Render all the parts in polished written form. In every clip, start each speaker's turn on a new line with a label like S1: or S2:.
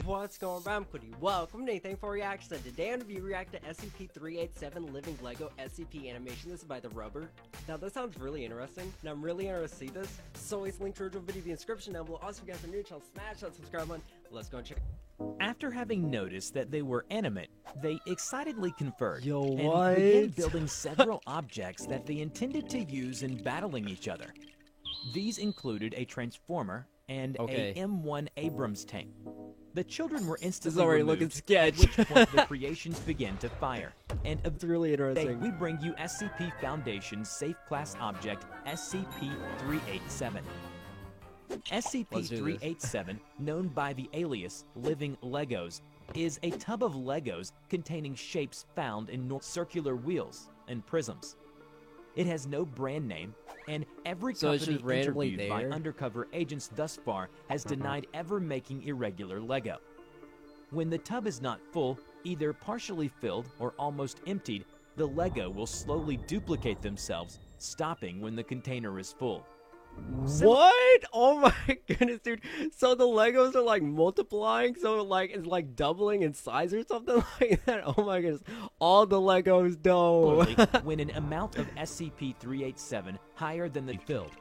S1: What's going on, Cody? Welcome to Anything for Reaction. Today I'm going to be reacting to SCP-387 Living Lego SCP animation. This is by The Rubber. Now this sounds really interesting, and I'm really interested to see this. So always link to the original video in the description down below. Also, if you guys are new to the channel, smash that subscribe button. Let's go and check it.
S2: After having noticed that they were animate, they excitedly conferred
S1: Yo,
S2: and
S1: what?
S2: began building several objects that they intended to use in battling each other. These included a transformer and a M1 Abrams tank. The children were instantly
S1: already
S2: removed,
S1: looking sketch.
S2: at which point the creations began to fire. And
S1: It's really
S2: today
S1: interesting.
S2: we bring you SCP Foundation's Safe Class Object SCP-387. SCP-387, known by the alias Living Legos, is a tub of Legos containing shapes found in circular wheels and prisms. It has no brand name, and every
S1: So it's
S2: company
S1: just randomly
S2: interviewed by
S1: there?
S2: undercover agents thus far has denied ever making irregular Lego. When the tub is not full, either partially filled or almost emptied, the Lego will slowly duplicate themselves, stopping when the container is full.
S1: What? Oh my goodness, dude. So the Legos are like multiplying, so like it's like doubling in size or something like that. Oh my goodness. All the Legos though.
S2: Slowly, when an amount of SCP-387 higher than the filled.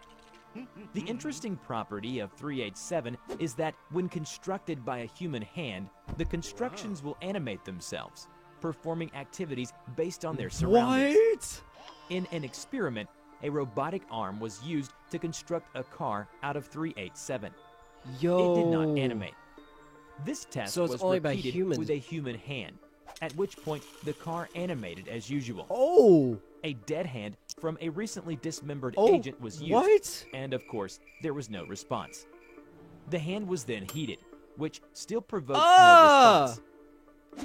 S2: The interesting property of 387 is that when constructed by a human hand, the constructions will animate themselves, performing activities based on their surroundings.
S1: What?
S2: In an experiment, a robotic arm was used to construct a car out of 387.
S1: Yo.
S2: It did not animate. This test
S1: So it's
S2: was
S1: only by
S2: repeated
S1: humans.
S2: with a human hand, at which point the car animated as usual.
S1: Oh.
S2: A dead hand from a recently dismembered
S1: Oh.
S2: agent was used,
S1: What?
S2: and of course, there was no response. The hand was then heated, which still provoked no response.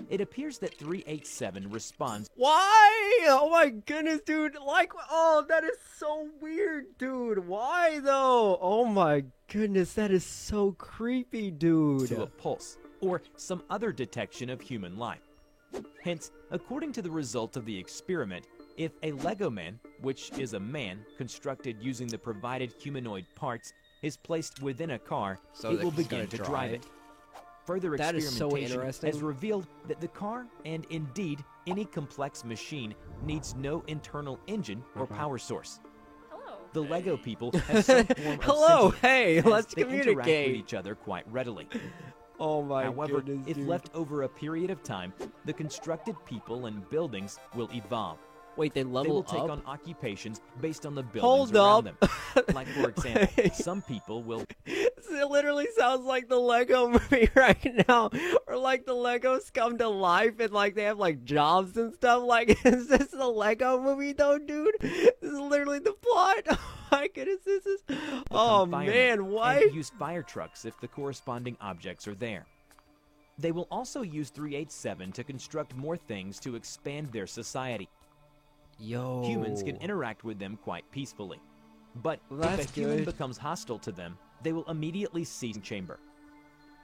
S2: It appears that 387 responds.
S1: Why? Oh my goodness, dude. Like, oh, that is so weird, dude. Why though? Oh my goodness, that is so creepy, dude.
S2: To a pulse, or some other detection of human life. Hence, according to the result of the experiment, if a Lego man, which is a man constructed using the provided humanoid parts, is placed within a car,
S1: So
S2: it
S1: that
S2: will
S1: he's
S2: begin
S1: gonna
S2: to
S1: drive
S2: drive it. Further
S1: That is so
S2: experimentation
S1: interesting.
S2: has revealed that the car, and indeed any complex machine, needs no internal engine or power source. The Lego people have some form of
S1: Hello,
S2: sentience,
S1: hey,
S2: as
S1: let's
S2: they interact
S1: communicate.
S2: with each other quite readily.
S1: Oh my
S2: However,
S1: goodness,
S2: if
S1: dude.
S2: left over a period of time, the constructed people and buildings will evolve.
S1: Wait, they
S2: They
S1: level
S2: will take
S1: up?
S2: on occupations based on the buildings
S1: Hold
S2: around
S1: up.
S2: them. Like, for example,
S1: Wait.
S2: some people will
S1: It literally sounds like the Lego movie right now. Or like the Legos come to life and like they have like jobs and stuff. Like, is this the Lego movie though, dude? This is literally the plot. Oh my goodness, this is. Oh
S2: become firemen
S1: man, what?
S2: and use fire trucks if the corresponding objects are there. They will also use 387 to construct more things to expand their society.
S1: Yo.
S2: Humans can interact with them quite peacefully. But
S1: Well,
S2: if
S1: that's
S2: a human
S1: good.
S2: becomes hostile to them, they will immediately seize chamber.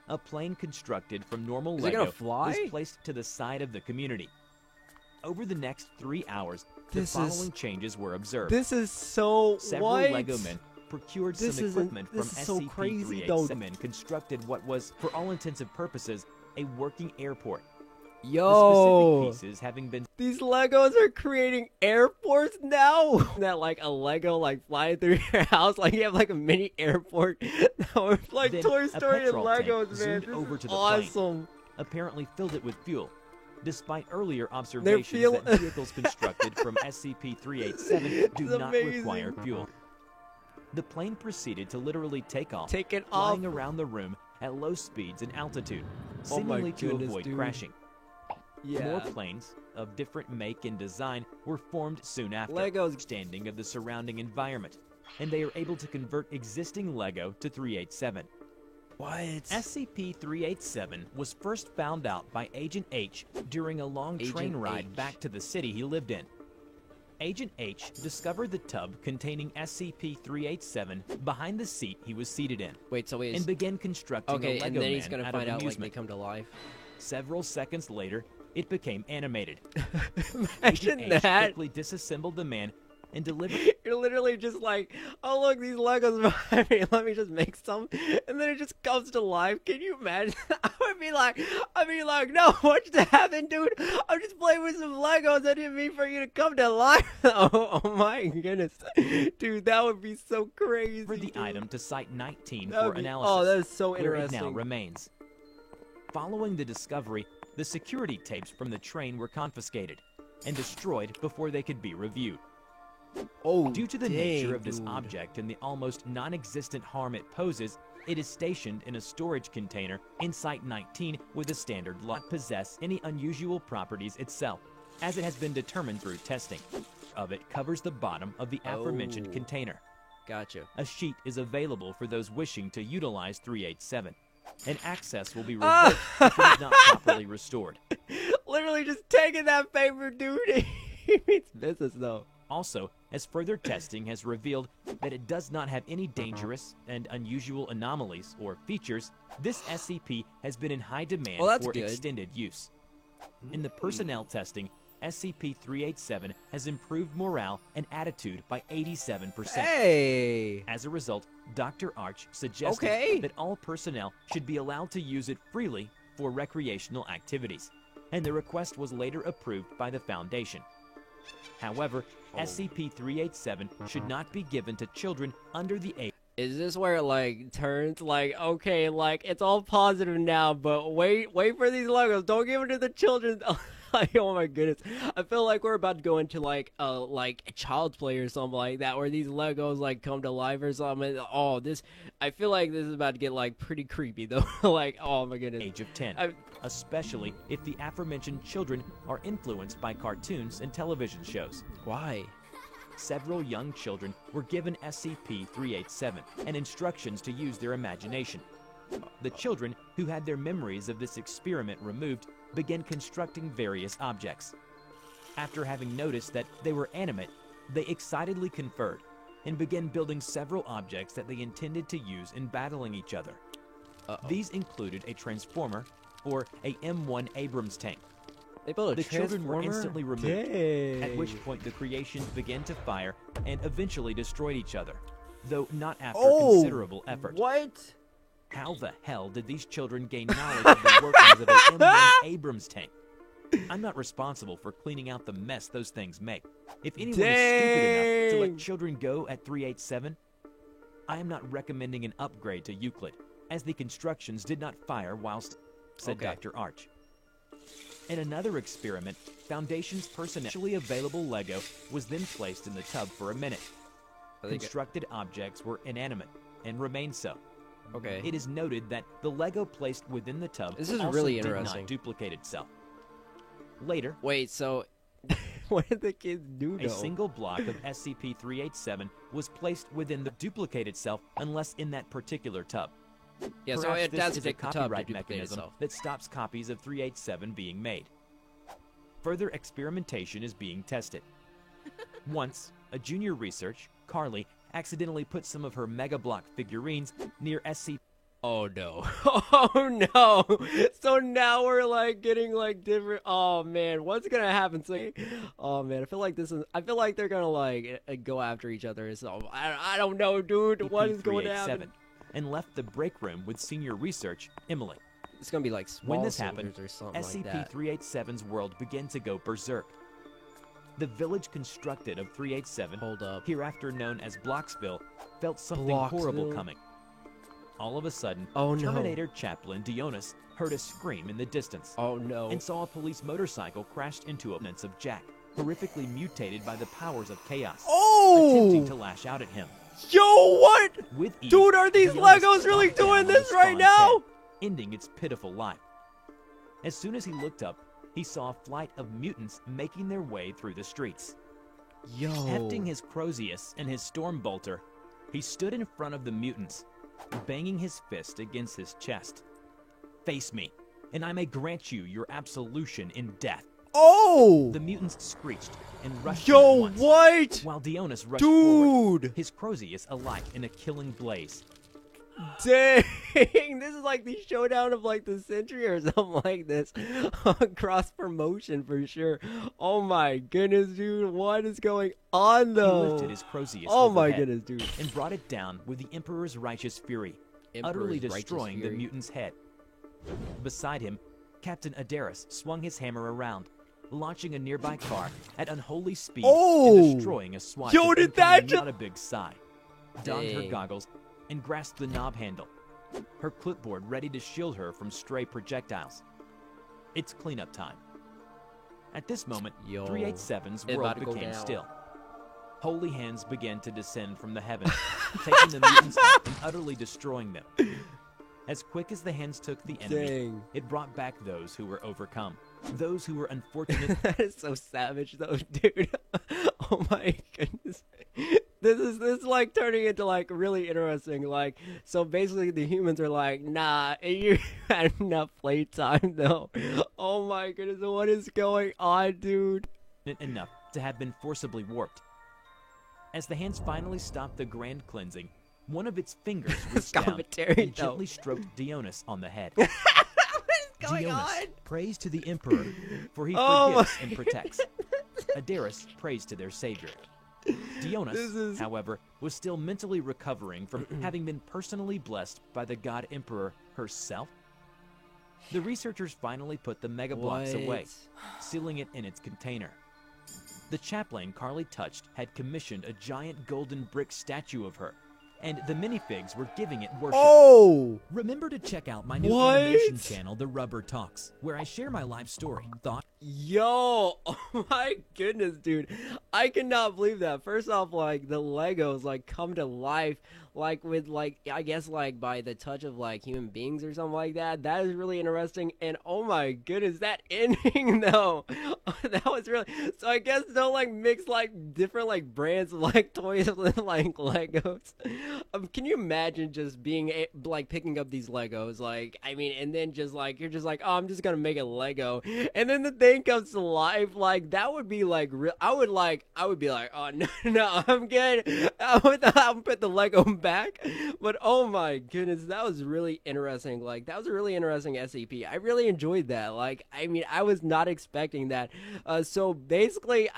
S2: A plane constructed from normal
S1: Is it gonna
S2: Lego
S1: fly?
S2: was placed to the side of the community. Over the next 3 hours,
S1: This
S2: the
S1: is-
S2: following changes were observed.
S1: This is so.
S2: Several
S1: what?
S2: Lego men procured
S1: This
S2: some
S1: isn't-
S2: equipment from
S1: this is so crazy, though.
S2: SCP-387 and constructed what was, for all intents and purposes, a working airport.
S1: Yo.
S2: The specific pieces having been
S1: These Legos are creating airports now. That like a Lego like flying through your house, like you have like a mini airport. No, it's like
S2: Then
S1: Toy
S2: a
S1: Story and
S2: petrol tank
S1: Legos, man.
S2: zoomed
S1: This
S2: over
S1: is
S2: to the plane.
S1: awesome.
S2: apparently filled it with fuel, despite earlier observations
S1: fuel-
S2: that vehicles constructed from SCP-387 do
S1: It's
S2: not
S1: amazing.
S2: require fuel. The plane proceeded to literally take off,
S1: Take it off.
S2: flying around the room at low speeds and altitude,
S1: Oh my
S2: seemingly to
S1: goodness,
S2: avoid
S1: dude.
S2: crashing.
S1: Yeah.
S2: More planes of different make and design were formed soon after,
S1: Legos.
S2: understanding of the surrounding environment, and they are able to convert existing Lego to 387.
S1: What?
S2: SCP-387 was first found out by Agent H during a long
S1: Agent
S2: train ride
S1: H.
S2: back to the city he lived in. Agent H discovered the tub containing SCP-387 behind the seat he was seated in,
S1: Wait, so wait.
S2: and began constructing
S1: Okay,
S2: a Lego
S1: and then he's
S2: man
S1: gonna
S2: out
S1: find
S2: of
S1: out like they
S2: amusement.
S1: come to life.
S2: Several seconds later, it became animated.
S1: Imagine
S2: Agent H
S1: that.
S2: quickly disassembled the man and delivered.
S1: You're literally just like, oh look, these Legos behind me. Let me just make some, and then it just comes to life. Can you imagine? I would be like, no, what just happened, dude? I'm just playing with some Legos. I didn't mean for you to come to life. Oh my goodness, dude, that would be so crazy.
S2: For the
S1: dude.
S2: item to Site 19
S1: That
S2: for
S1: would be-
S2: analysis.
S1: Oh, that is so
S2: where it
S1: interesting.
S2: now remains. Following the discovery, the security tapes from the train were confiscated and destroyed before they could be reviewed.
S1: Oh,
S2: Due to the
S1: dang,
S2: nature of this
S1: dude.
S2: object and the almost non-existent harm it poses, it is stationed in a storage container in Site 19 with a standard lock. Possess any unusual properties itself, as it has been determined through testing. Of it covers the bottom of the aforementioned
S1: Oh.
S2: container.
S1: Gotcha.
S2: A sheet is available for those wishing to utilize 387, and access will be
S1: Ah!
S2: revoked if it is not properly restored.
S1: Literally just taking that paper, dude. He means business though.
S2: Also, as further testing has revealed that it does not have any dangerous and unusual anomalies or features, this SCP has been in high demand
S1: Well, that's
S2: for
S1: good.
S2: extended use. In the personnel testing, SCP-387 has improved morale and attitude by 87%.
S1: Hey.
S2: As a result, Dr. Arch suggested
S1: Okay.
S2: that all personnel should be allowed to use it freely for recreational activities, and the request was later approved by the Foundation. However, SCP-387 should not be given to children under the age.
S1: Is this where it like turns like okay, like it's all positive now, but wait for these Legos. Don't give them to the children. Like, oh my goodness, I feel like we're about to go into like Child's Play or something like that, where these Legos like come to life or something. Oh, I feel like this is about to get like pretty creepy though. Like, oh my goodness.
S2: Age of 10, especially if the aforementioned children are influenced by cartoons and television shows.
S1: Why?
S2: Several young children were given SCP-387 and instructions to use their imagination. The children, who had their memories of this experiment removed, began constructing various objects. After having noticed that they were animate, they excitedly conferred and began building several objects that they intended to use in battling each other. These included a transformer or a M1 Abrams tank.
S1: They built a
S2: The children were
S1: transformer?
S2: instantly removed,
S1: Dang.
S2: at which point the creations began to fire and eventually destroyed each other, though not after considerable effort.
S1: What?
S2: How the hell did these children gain knowledge of the workings of a M1 Abrams tank? I'm not responsible for cleaning out the mess those things make. If anyone is stupid enough to
S1: Dang.
S2: let children go at 387, I am not recommending an upgrade to Euclid, as the constructions did not fire whilst, said
S1: Okay.
S2: Dr. Arch. In another experiment, Foundation's personally available Lego was then placed in the tub for a minute. Constructed objects were inanimate and remained so.
S1: Okay.
S2: It is noted that the Lego placed within the tub
S1: This is
S2: also
S1: really
S2: did
S1: interesting.
S2: not duplicate itself. Later,
S1: Wait, so what did the kids do
S2: a
S1: though?
S2: single block of SCP-387 was placed within the duplicate itself unless in that particular tub.
S1: Yeah, so
S2: Perhaps
S1: it
S2: this
S1: has to
S2: is a
S1: take the tub to
S2: copyright
S1: duplicate
S2: mechanism
S1: itself.
S2: that stops copies of 387 being made. Further experimentation is being tested. Once, a junior researcher, Carly, accidentally put some of her Mega Block figurines near SCP.
S1: Oh no. Oh no. So now we're like getting like different. Oh man, what's gonna happen? So, oh man, I feel like they're gonna like go after each other. So I don't know, dude. What is going to happen?
S2: And left the break room with senior research Emily.
S1: It's gonna be like small
S2: When this
S1: soldiers
S2: happened,
S1: or something like that.
S2: SCP-387's world began to go berserk. The village constructed of 387,
S1: Hold up.
S2: hereafter known as Blocksville, felt something horrible
S1: Blocksville?
S2: coming. All of a sudden,
S1: Oh, no.
S2: Terminator Chaplain Dionys heard a scream in the distance
S1: Oh no.
S2: and saw a police motorcycle crashed into opponents of Jack, horrifically mutated by the powers of chaos, attempting to
S1: Oh!
S2: lash out at him.
S1: Yo, what?
S2: With ease,
S1: Dude, are these
S2: Dionys
S1: Legos really
S2: stomped down
S1: doing
S2: on the
S1: this right
S2: Spawn's
S1: now?
S2: head, ending its pitiful life. As soon as he looked up, he saw a flight of mutants making their way through the streets.
S1: Yo.
S2: Hefting his Crozius and his Stormbolter, he stood in front of the mutants, banging his fist against his chest. Face me, and I may grant you your absolution in death.
S1: Oh!
S2: The mutants screeched and rushed
S1: Yo,
S2: at once,
S1: what?
S2: while Dionys rushed forward,
S1: Dude!
S2: his Crozius alight in a killing blaze.
S1: Dang! This is like the showdown of like the century or something like this. Cross promotion for sure. Oh my goodness, dude. What is going on though?
S2: He lifted his Crozius
S1: Oh my
S2: overhead
S1: goodness, dude.
S2: and brought it down with the Emperor's righteous fury,
S1: Emperor's
S2: utterly
S1: righteous
S2: destroying the
S1: fury.
S2: mutant's head. Beside him, Captain Adaris swung his hammer around, launching a nearby car at unholy speed
S1: Oh!
S2: and destroying a SWAT
S1: Yo,
S2: that
S1: did that
S2: incoming
S1: just-
S2: not a big sigh. Donned her
S1: Dang.
S2: goggles and grasped the knob handle, her clipboard ready to shield her from stray projectiles. It's cleanup time. At this moment,
S1: Yo,
S2: 387's
S1: it
S2: world
S1: about to go
S2: became
S1: down.
S2: still. Holy hands began to descend from the heavens, taking the mutants out and utterly destroying them. As quick as the hands took the enemy,
S1: Dang.
S2: it brought back those who were overcome. Those who were unfortunate.
S1: That is so savage though, dude. Oh my goodness. This is like turning into like really interesting. Like, so basically the humans are like, nah, you had enough playtime though. Oh my goodness, what is going on, dude?
S2: enough to have been forcibly warped. As the hands finally stopped the grand cleansing, one of its fingers reached down
S1: commentary,
S2: and
S1: though.
S2: gently stroked Dionys on the head.
S1: What is going on?
S2: Dionys prays to the Emperor, for he
S1: Oh
S2: forgives
S1: my
S2: and protects. Adaris prays to their savior. Dionys,
S1: This is-
S2: however, was still mentally recovering from having been personally blessed by the God Emperor herself. The researchers finally put the Mega Blocks away, sealing it in its container. The chaplain Carly touched had commissioned a giant golden brick statue of her, and the minifigs were giving it worship.
S1: Oh!
S3: Remember to check out my new
S1: What?
S3: animation channel, The Rubber Talks, where I share my life story, thought,
S1: Yo, oh my goodness, dude. I cannot believe that. First off, like, the Legos, like, come to life, like, with, like, I guess, like, by the touch of, like, human beings or something like that. That is really interesting. And, oh my goodness, that ending, though. That was really, so I guess don't, like, mix, like, different, like, brands of, like, toys with, like, Legos. Can you imagine just being, like, picking up these Legos, like, I mean, and then just, like, you're just like, oh, I'm just gonna make a Lego. And then the thing comes to life, like, that would be, like, real. I would be like, oh, no, I'm good. I'll put the Lego back. But, oh my goodness, that was really interesting. Like, that was a really interesting SCP. I really enjoyed that. Like, I mean, I was not expecting that. So basically,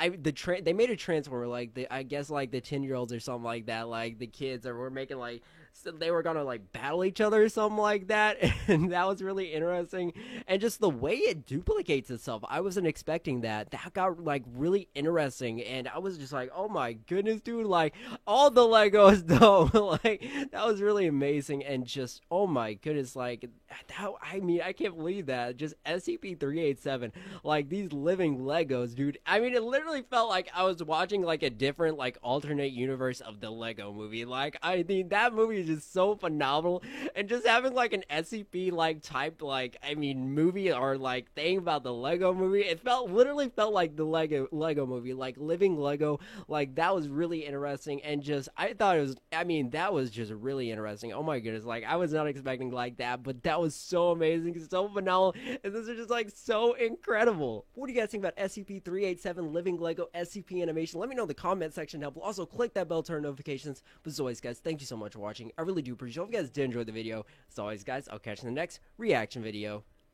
S1: they made a Transformer, like, I guess, like, the 10-year-olds or something like that, like, the kids, or were making, like, so they were gonna like battle each other or something like that, and that was really interesting. And just the way it duplicates itself, I wasn't expecting that. That got like really interesting, and I was just like, oh my goodness, dude! Like all the Legos, though, like that was really amazing, and just oh my goodness, like that. I mean, I can't believe that. Just SCP-387, like these living Legos, dude. I mean, it literally felt like I was watching like a different like alternate universe of the Lego movie. Like I mean, that movie is just so phenomenal, and just having like an SCP like type like I mean movie or like thing about the Lego movie, it literally felt like the Lego movie, like living Lego. Like that was really interesting, and just I thought it was. I mean, that was just really interesting. Oh my goodness, like I was not expecting like that, but that was so amazing, so phenomenal, and this is just like so incredible. What do you guys think about SCP-387 Living Lego SCP animation? Let me know in the comment section down below. Also, click that bell to turn notifications. But as always, guys, thank you so much for watching. I really do appreciate it. Hope you guys did enjoy the video. As always, guys, I'll catch you in the next reaction video.